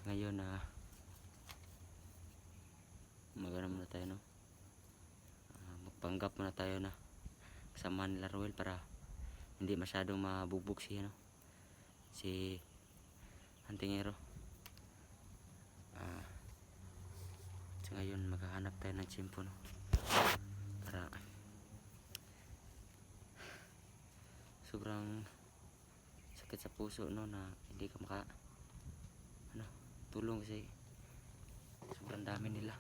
Ngayon magano muna tayo, no? Magpanggap muna tayo na kasama nila Roel para hindi masyadong mabugbog si Antingero. So ngayon maghahanap tayo ng tsimpo, no? Para sobrang sakit sa puso, no, na hindi ka tulong kasi sobrang dami nila.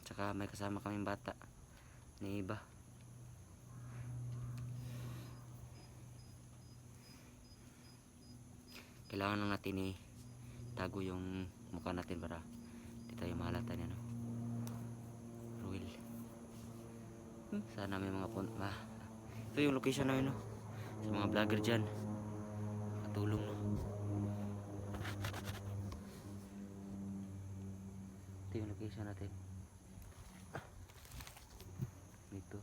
Tsaka may kasama kaming bata ni iba. Kailangan lang natin itago yung mukha natin para di tayo mahalata niya, no? Roel. Sana may mga ito yung location namin, no? Sa mga vlogger dyan, katulong, no? Ito yung location natin dito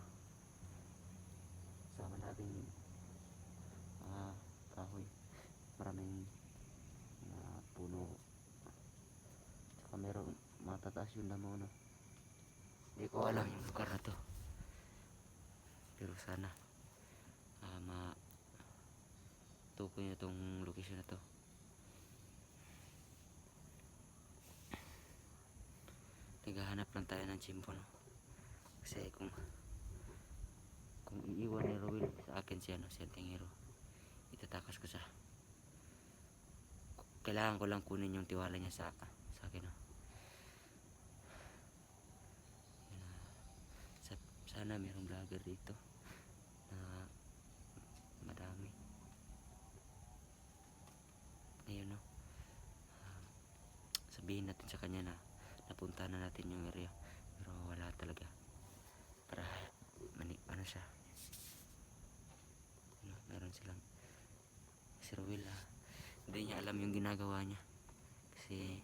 sa malabing kahoy, maraming puno, tsaka merong matataas yung damo, no? Hindi ko alam yung lugar na to, pero sana matukoy nyo itong location na to. Naghahanap lang tayo ng tsimpo, no? Kasi kung iiwan ni Roel sa akin si Antingero, itatakas ko kailangan ko lang kunin yung tiwala niya sa akin, no? Sana mayroong vlogger dito na madami ngayon, no? Sabihin natin sa kanya na napunta na natin yung area, pero wala talaga, para siya, meron silang si Roel, hindi niya alam yung ginagawa niya kasi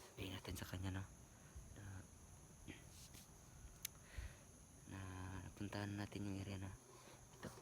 sabihin natin sa kanya, no, na napuntahan natin yung area na ito.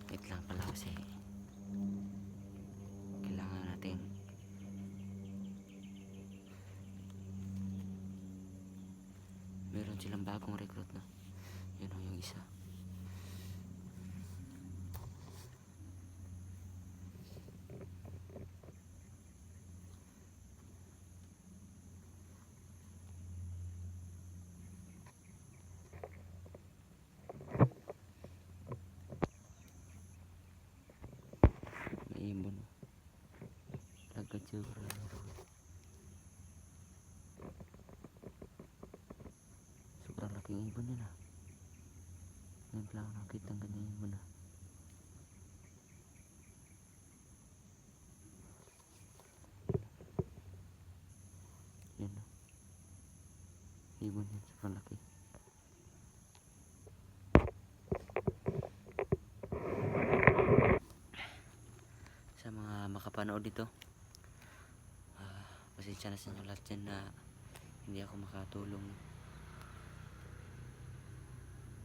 Wait lang pala kasi kailangan natin meron silang bagong recruit, no? Yun yung isa. May ibon, no? Lagad siguro. Sobrang laking ibon yun, ngayon lang nakita ng ganyan ibon, yan, no? Ibon yan, sobrang laki. Sa mga makapanood dito, pasensya na sa inyo lahat dyan na hindi ako makatulong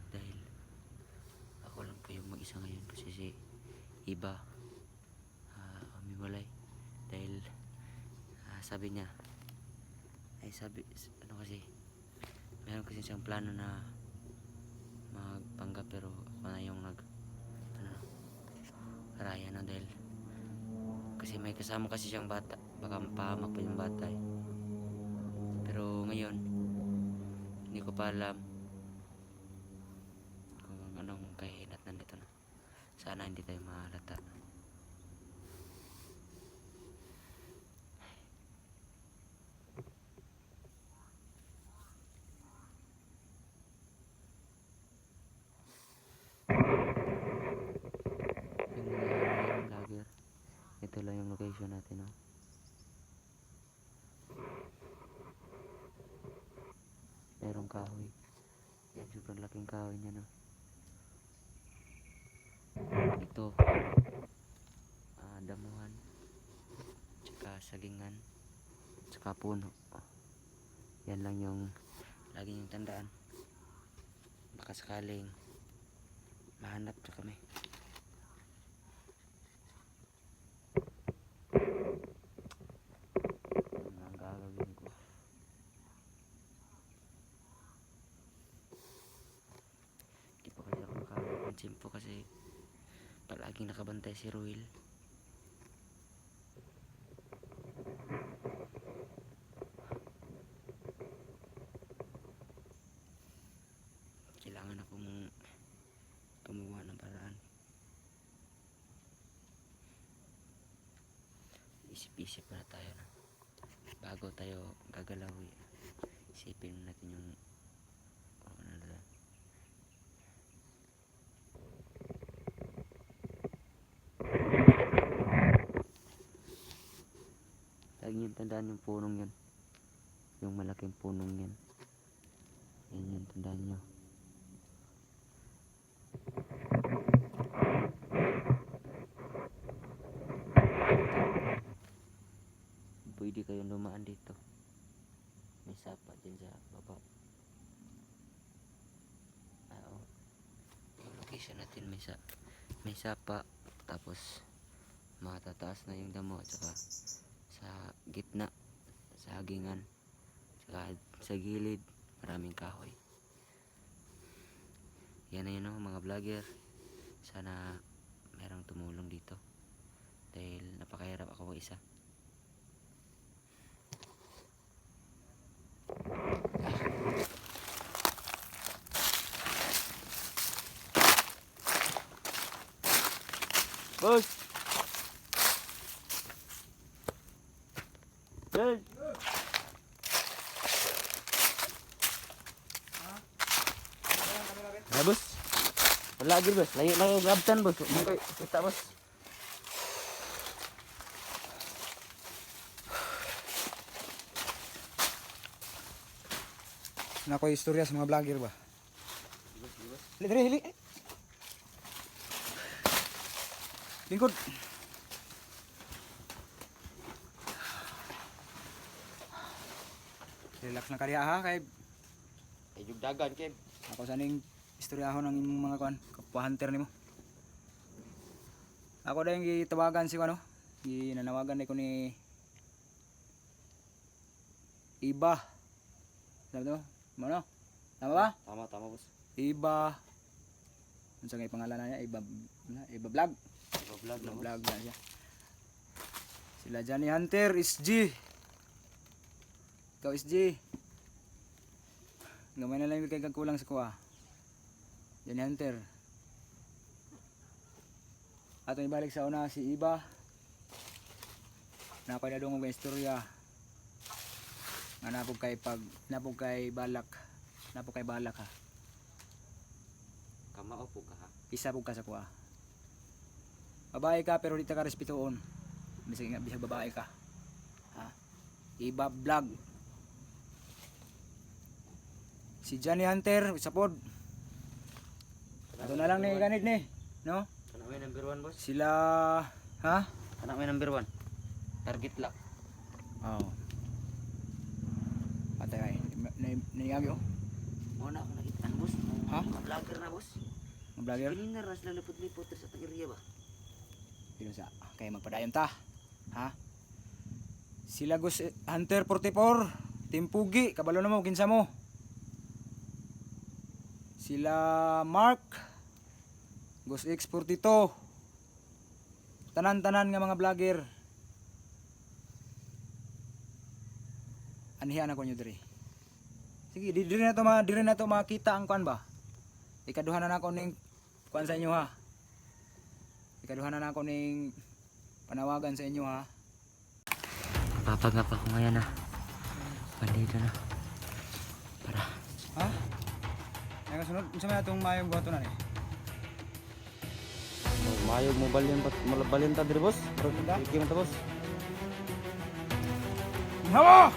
dahil ako lang po yung mag-isa ngayon kasi si iba umiwalay dahil sabi niya kasi meron kasi siyang plano na magpanggap, pero ako na yung raya na dahil kasi may kasama kasi siyang bata, baka mapahamak pa yung bata, pero ngayon hindi ko pa alam kung anong kahinat nandito, na sana hindi tayo mahalata. natin, oh. Merong kahoy. Yan, sobrang laking kahoy niya, no. Ito, damuhan, tsaka sagingan, tsaka puno. Yan lang yung lagi yung tandaan. Baka sakaling mahanap na kami. Yan ang gagawin ko. Di pa kasi ako nakapansin po kasi palaging nakabantay si Ruel. Kailangan akong gumawa ng paraan. Isip-isip na tayo na bago tayo gagalaw. Isipin natin yung ano na. Lagi yung tandaan yung punong yan, yung malaking punong yan. Yan yung tandaan nyo. Pwede kayong lumaan dito. May sapa din sa baba. Oo. Yung location natin may sapa. Tapos matataas na yung damo. At saka sa gitna, sa hagingan, saka sa gilid, maraming kahoy. Yan na yun, no, mga vlogger. Sana merong tumulong dito. Dahil napakahirap ako isa. Boss! Yan! Ya, bos. Wala lagi, bos. Layo lang yung gabtan, bos. Okay, kita, bos. Nako istorya sa mga vlogger ba? Hili. Lingkod. Relax na kariya ha kay Ayog dagan, Kev. ako saning istoryahon ng imong mga kuan, kapwa hunter nimo. Ako dahil gitawagan si ano, ginanawagan ko ni Iba. Sabi mo? Ano? Tama ba? Tama, boss. Iba. Ano sa pangalan na niya? Iba Vlog. Vlog na, boss. Vlog na siya. Sila Johnny Hunter, SG. Ikaw SG. Gamay na lang yung kagkulang sa kuha. Johnny Hunter. Ato ibalik sa una si Iba. Napay na doon ng istorya. Nga napog kay balak ha. Kamao po ka, ha? Isa pug ka sa kuha. Babae ka pero di ta ka respetuon. Bisag babae ka. Ha? Iba Vlog. Si Johnny Hunter sa pod. Ato na lang ni ganid ni, no? Anak may number 1, boss. Sila ha? Anak may number 1. Target lock. Oh. Atay niyagi oh. Muna ako nakita, boss. Ha? Mga vlogger na, boss. Mga vlogger. Kanina ras lang lipot-lipot sa tag-area ba? Pino sa kay magpadayon ta. Ha? Sila Gus Hunter 44, Team Pugi, kabalo na mo kinsa mo. Sila Mark Gus X42. Tanan-tanan nga mga vlogger. Anihan ako nyo diri. Sige, diri na to makita ang kuan ba. Ikaduha na nako ning kuan sa inyo ha. Ikaduha na nako ning panawagan sa inyo ha. Papagap ako ngayon, ha. Bandito na. Para. Ha? Ay kasunod, unsa may atong mayong buhaton na ni? Mayog mo balin ta diri, boss. Balin ta? Sige man ta, boss. Hawa!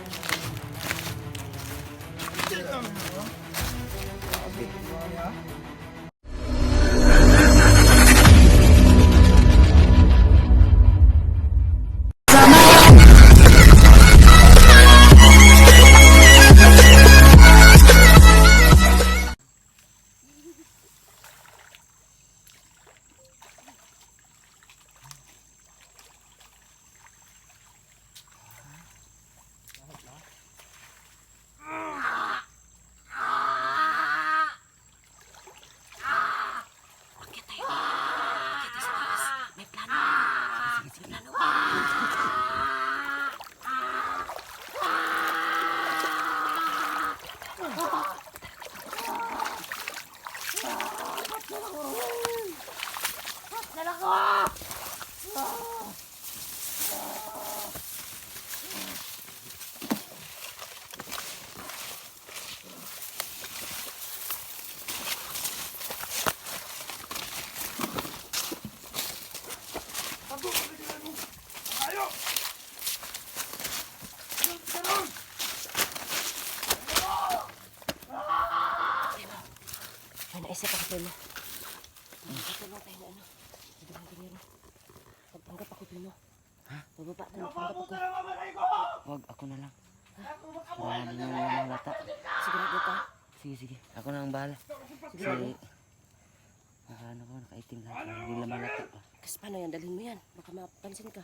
Naisip ako tayo. Tulong tayo na ano. Hindi lang dinero. Pagpanggap ako dun. Ha? Bababa tayo. Pagpanggap ako. Wag, ako na lang. Para hindi na nila malata. Sigurado ka. Sige, sige. Ako na ang bahala. Kasi, ano ko, nakaitim lang. Para hindi nila malata pa. Kasi paano yan? Dalhin mo yan. Baka mapansin ka.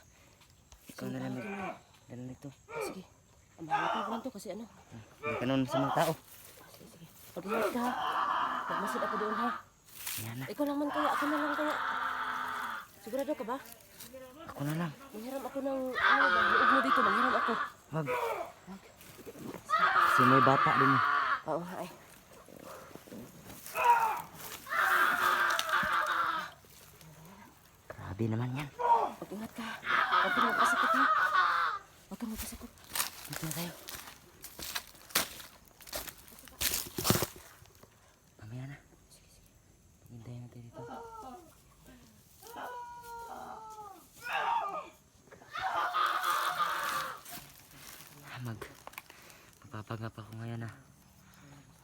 Ikaw na lang. Dala nito. Sige. Ang mahalaga ko lang to kasi ano. Hindi ka nun sa mga tao. Sige, sige. Pag-ingat ka ha. Pagmasid ako doon ha. Yan na. Ikaw lang man kaya. Ako na lang kaya. Sigurado ka ba? Ako na lang. Manghiram ako ng ano ba? Loob mo dito. Manghiram ako. Wag. Kasi may bata din. Oo ay. Grabe naman yan. Pag-ingat ka. Huwag kang magpasakot ha. Huwag kang magpasakot. Dito na tayo. Mamaya na. Hintayin natin dito. Magpapagap ako ngayon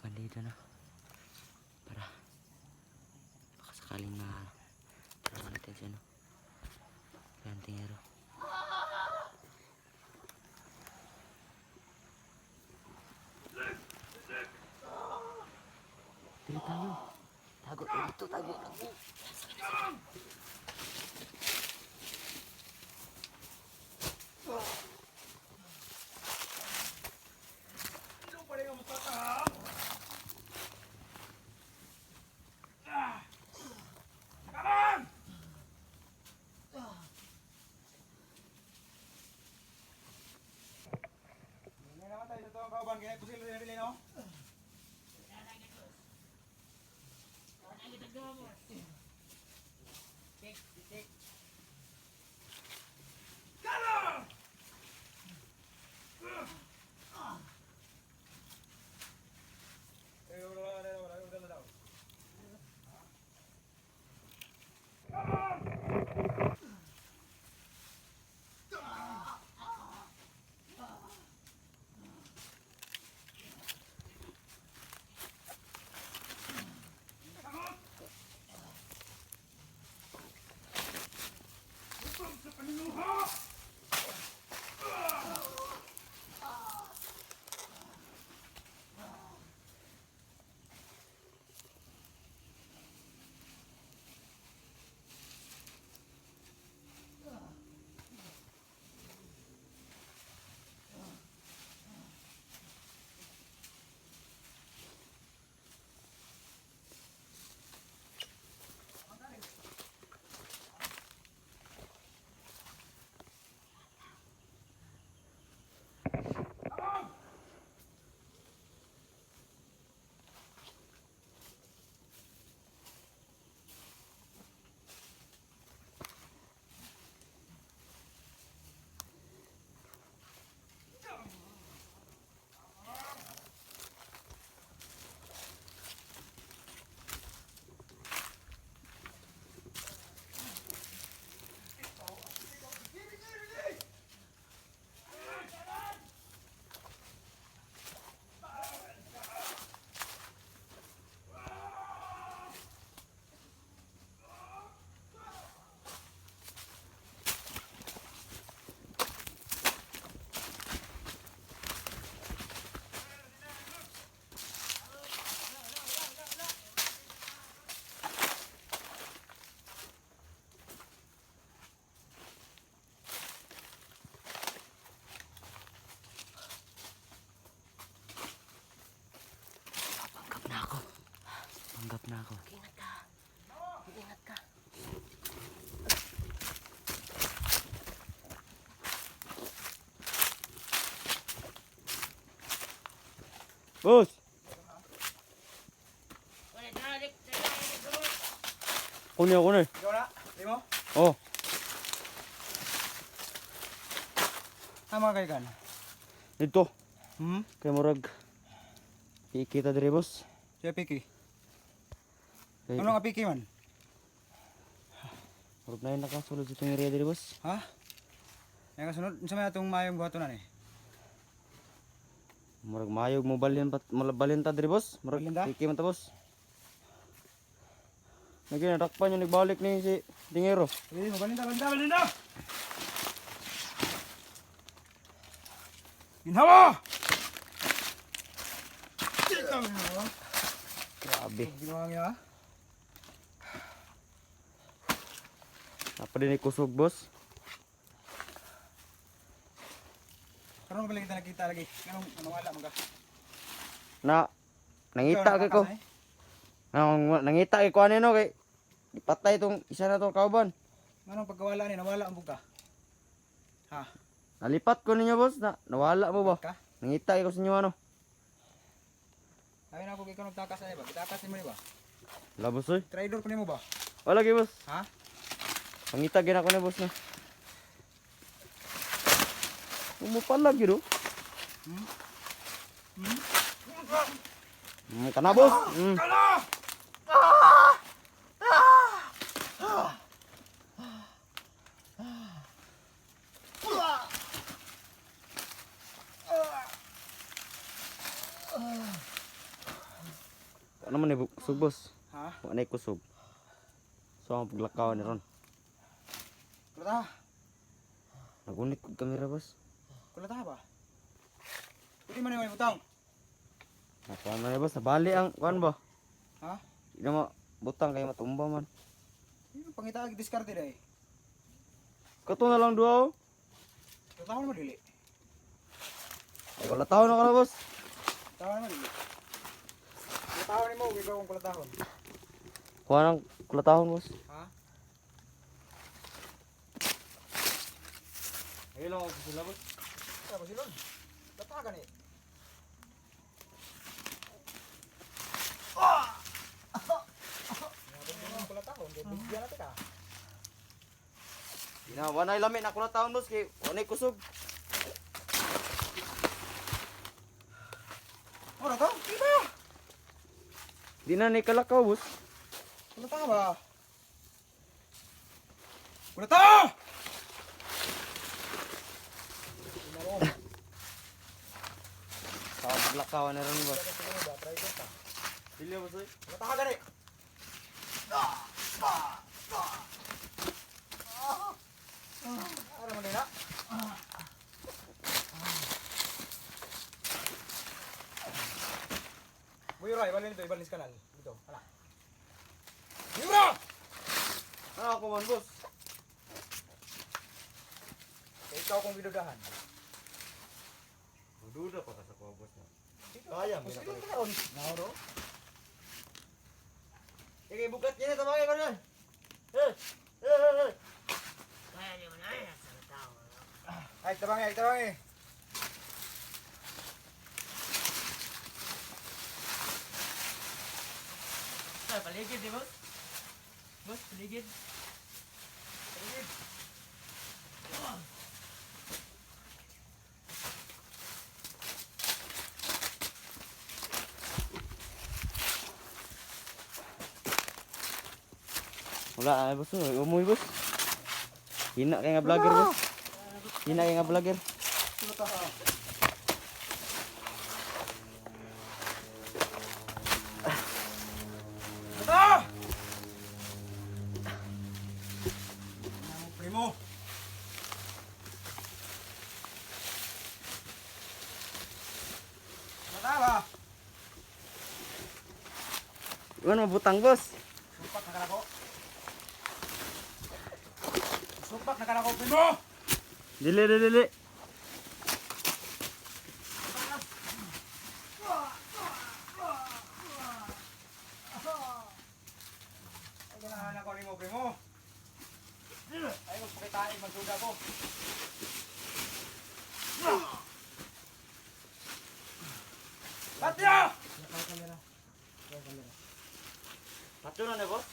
Bandito na. Para baka sakaling tarawan natin siya Gantingero. Dito tayo. Tago dito, tago. Boss. Kunin. Ikaw na, Primo. Oh, Tama kay kan. dito. Hmm? Kay murag. Ikita diri boss. Siya piki. Kay Ano nga piki man? murag na yun nakasulod sa itong area diri boss. Ha? Yang kasunod, unsa man atong mayong buhatonan eh? Murag mayog mo balin ta diri boss. Murag Balin ta? iki man ta boss. Naginadakpan yung nagbalik ni si Dingero. Sige, mabalinda! Ginhawa! Grabe. Ginawa niya. Apa din kusog boss? Karon balik kita nakita lagi. Kanong nawala man ka. Nangita kay ko. Nangita kay ko ano kay ipatay itong isa na to kauban. Manong pagkawala ni nawala ang buka. Ha? Nalipat ko ninyo boss na nawala mo ba? Ka? Nangita kay ko sa inyo ano. Ay na ko ikaw nagtakas ay ba? Gitakas ni mo ni ba? Wala boss oy. Trader ko nimo ba? Wala kay boss. Ha? Nangita gina ko na boss na. Umupalag yun oh. Kana boss. Ano man ni kusog boss? Ha? Wala na kusog. So ang paglakaw ni ron. Kulata. Nagunit kog kamera boss. Kulata ba? Pwede man yung butang. Nakuha na ni boss. Nabali ang kuan ba? Ha? Hindi na butang kayo matumba man. Yung pangita diskarte dai. Kato na lang duwa oh. Kulata mo dili. Ay wala tao na ka na boss. Tawa naman dili. Kulata ni mo, ikaw kung kulatahon. Kuha ng kulatahon boss. Ha? Ayun lang ako sila boss. Kaya ba silon? Kulata ka ni. Kulatahon, bigyan natin ka. Ginawa na ilamin na kulatahon boss kay wala kusog. Ano to? Iba! Di na ni kalakaw boss. Kulata ba? Kulata! Sa paglakaw na ron boss. Dili boss oy. Kulata ka gani. Ano mo nila? Buyuray, balin ito, ibalis kanal. Dito, hala. Buyura! Ano ako man boss? Kaya ikaw kong binudahan. Duda pa ka sa kuha boss na. Kaya mo na ko. Nauro? Sige bukat niya na tabagay ko na. Eh. Ay, tabangi. Paligid di boss. Boss paligid. Wala ay boss, umuwi boss. Hina kay nga vlogger boss. Hina kay nga vlogger. Kulata ka. Kulata! Primo! Kulata ba? Ano mabutang boss? Sumpak na kanako. Sumpak na kanako, Primo! Dili. Ay, ganahan ako ni mo, Primo. Ay, magpakitain, magsuda ko. Katya! na boss?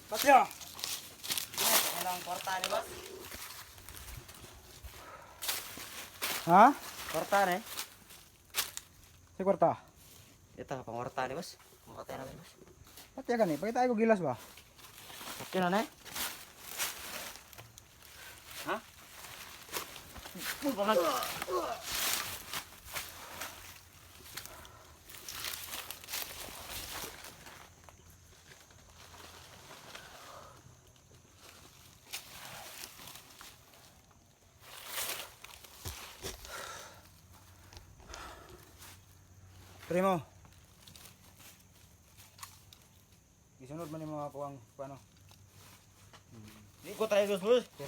Patyo! Ilang kwarta ni boss? Ha? Kwarta ni? Si kwarta. Ito, pang kwarta ni boss. Makatay na boss. Patya ka ni, pakita ko gilas ba? Okay na na eh? Ha? Bangat. Primo. Gisunod man yung mga kuwang, paano? Hindi ko tayo boss. Pero